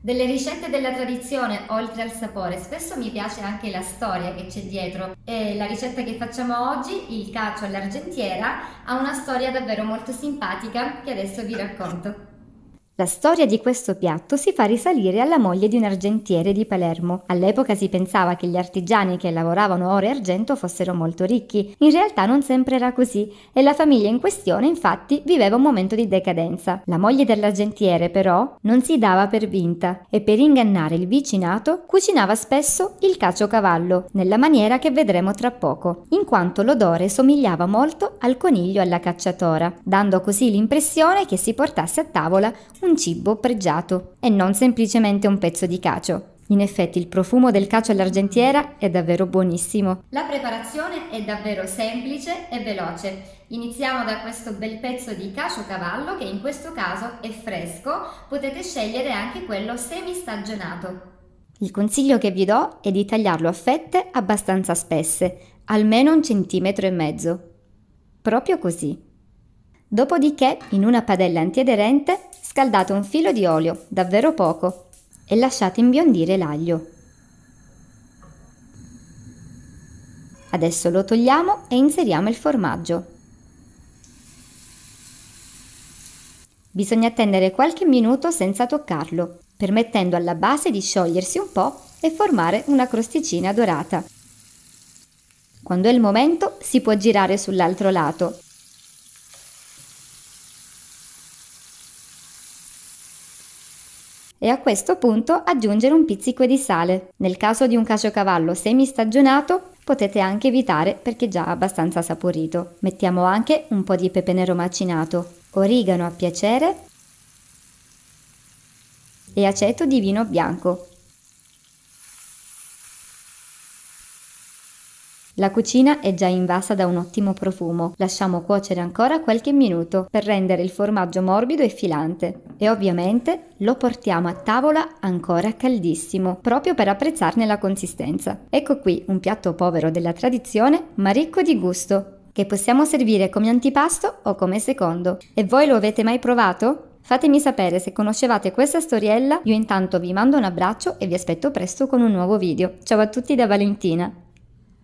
Delle ricette della tradizione, oltre al sapore, spesso mi piace anche la storia che c'è dietro. E la ricetta che facciamo oggi, il cacio all'argentiera, ha una storia davvero molto simpatica che adesso vi racconto. La storia di questo piatto si fa risalire alla moglie di un argentiere di Palermo. All'epoca si pensava che gli artigiani che lavoravano oro e argento fossero molto ricchi. In realtà non sempre era così e la famiglia in questione infatti viveva un momento di decadenza. La moglie dell'argentiere però non si dava per vinta e per ingannare il vicinato cucinava spesso il caciocavallo nella maniera che vedremo tra poco, in quanto l'odore somigliava molto al coniglio alla cacciatora, dando così l'impressione che si portasse a tavola un cibo pregiato e non semplicemente un pezzo di cacio. In effetti il profumo del cacio all'argentiera è davvero buonissimo. La preparazione è davvero semplice e veloce. Iniziamo da questo bel pezzo di caciocavallo che in questo caso è fresco, potete scegliere anche quello semistagionato. Il consiglio che vi do è di tagliarlo a fette abbastanza spesse, almeno 1,5 cm. Proprio così. Dopodiché, in una padella antiaderente, scaldate un filo di olio, davvero poco, e lasciate imbiondire l'aglio. Adesso lo togliamo e inseriamo il formaggio. Bisogna attendere qualche minuto senza toccarlo, permettendo alla base di sciogliersi un po' e formare una crosticina dorata. Quando è il momento, si può girare sull'altro lato. E a questo punto aggiungere un pizzico di sale. Nel caso di un caciocavallo semistagionato potete anche evitare perché è già abbastanza saporito. Mettiamo anche un po' di pepe nero macinato, origano a piacere e aceto di vino bianco. La cucina è già invasa da un ottimo profumo. Lasciamo cuocere ancora qualche minuto per rendere il formaggio morbido e filante e ovviamente lo portiamo a tavola ancora caldissimo, proprio per apprezzarne la consistenza. Ecco qui un piatto povero della tradizione ma ricco di gusto, che possiamo servire come antipasto o come secondo. E voi lo avete mai provato? Fatemi sapere se conoscevate questa storiella. Io intanto vi mando un abbraccio e vi aspetto presto con un nuovo video. Ciao a tutti da Valentina!